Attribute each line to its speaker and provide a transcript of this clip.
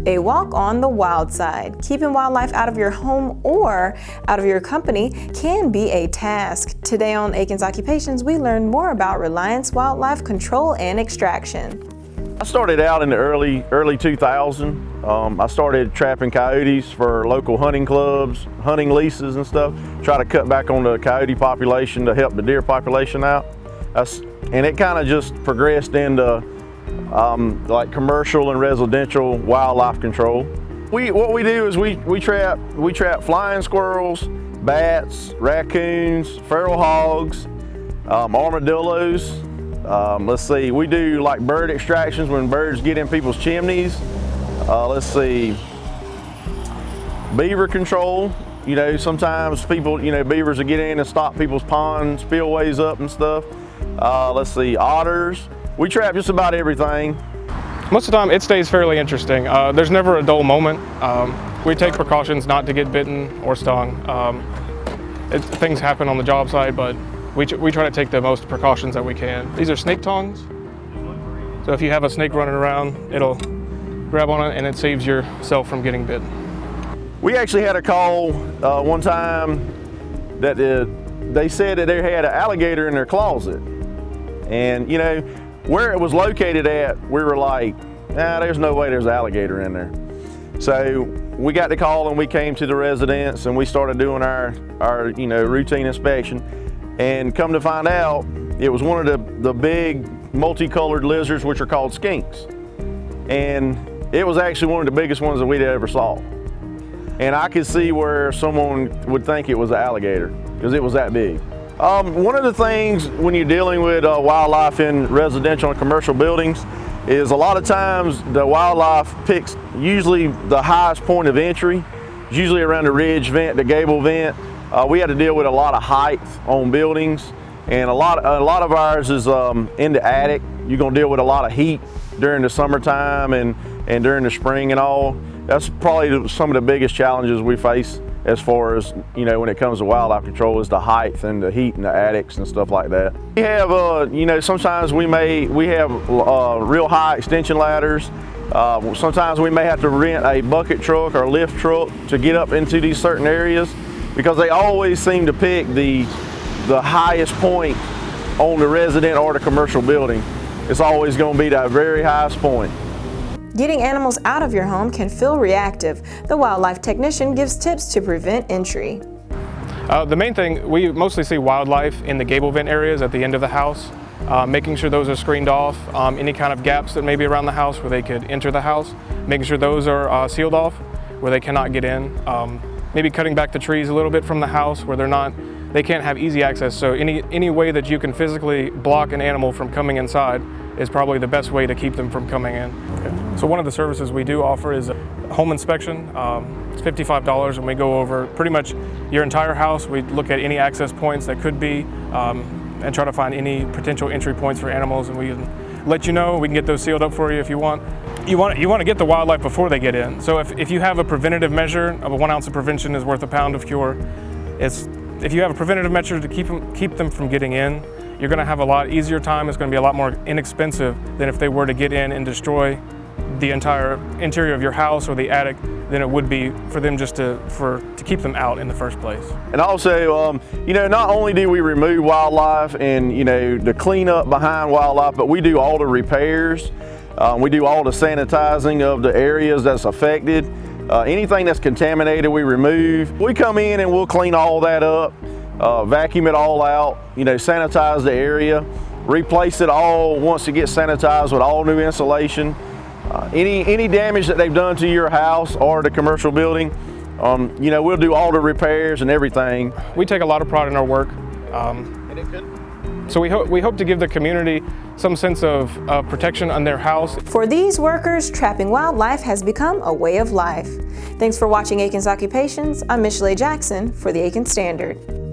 Speaker 1: A walk on the wild side. Keeping wildlife out of your home or out of your company can be a task. Today on Aiken's Occupations, we learn more about Reliance Wildlife Control and Extraction.
Speaker 2: I started out in the early 2000. I started trapping coyotes for local hunting clubs, hunting leases and stuff. Try to cut back on the coyote population to help the deer population out. And it kind of just progressed into like commercial and residential wildlife control. What we do is we trap flying squirrels, bats, raccoons, feral hogs, armadillos. Let's see, we do like bird extractions when birds get in people's chimneys. Let's see, beaver control. You know, sometimes people, beavers will get in and stop people's pond spillways up and stuff. Let's see, otters. We trap just about everything.
Speaker 3: Most of the time it stays fairly interesting. There's never a dull moment. We take precautions not to get bitten or stung. Things happen on the job site, but we try to take the most precautions that we can. These are snake tongs. So if you have a snake running around, it'll grab on it and it saves yourself from getting bitten.
Speaker 2: We actually had a call one time that they said that they had an alligator in their closet. And where it was located at, we were like, there's no way there's an alligator in there. So we got the call and we came to the residence and we started doing our routine inspection. And come to find out, it was one of the big multicolored lizards, which are called skinks. And it was actually one of the biggest ones that we'd ever saw. And I could see where someone would think it was an alligator, because it was that big. One of the things when you're dealing with wildlife in residential and commercial buildings is a lot of times the wildlife picks usually the highest point of entry, usually around the ridge vent, the gable vent. We had to deal with a lot of height on buildings, and a lot of ours is in the attic. You're gonna deal with a lot of heat during the summertime and during the spring and all. That's probably some of the biggest challenges we face as far as, when it comes to wildlife control, is the height and the heat in the attics and stuff like that. We have, sometimes we have real high extension ladders. Sometimes we may have to rent a bucket truck or lift truck to get up into these certain areas, because they always seem to pick the highest point on the resident or the commercial building. It's always going to be that very highest point.
Speaker 1: Getting animals out of your home can feel reactive. The wildlife technician gives tips to prevent entry.
Speaker 3: The main thing, we mostly see wildlife in the gable vent areas at the end of the house, making sure those are screened off, any kind of gaps that may be around the house where they could enter the house, making sure those are sealed off where they cannot get in. Maybe cutting back the trees a little bit from the house where they can't have easy access. So any way that you can physically block an animal from coming inside is probably the best way to keep them from coming in. Okay. So one of the services we do offer is a home inspection. It's $55 and we go over pretty much your entire house. We look at any access points that could be and try to find any potential entry points for animals, and we can let you know. We can get those sealed up for you if you want. You want to get the wildlife before they get in. So if you have a preventative measure of 1 ounce of prevention is worth a pound of cure, if you have a preventative measure to keep them from getting in, you're going to have a lot easier time. It's going to be a lot more inexpensive than if they were to get in and destroy the entire interior of your house or the attic than it would be for them just to keep them out in the first place.
Speaker 2: And also, not only do we remove wildlife and the cleanup behind wildlife, but we do all the repairs. We do all the sanitizing of the areas that's affected. Anything that's contaminated, we remove. We come in and we'll clean all that up, vacuum it all out, sanitize the area, replace it all once it gets sanitized with all new insulation. Any damage that they've done to your house or the commercial building, we'll do all the repairs and everything.
Speaker 3: We take a lot of pride in our work. So we hope to give the community some sense of protection on their house.
Speaker 1: For these workers, trapping wildlife has become a way of life. Thanks for watching Aiken's Occupations. I'm Michelle Jackson for the Aiken Standard.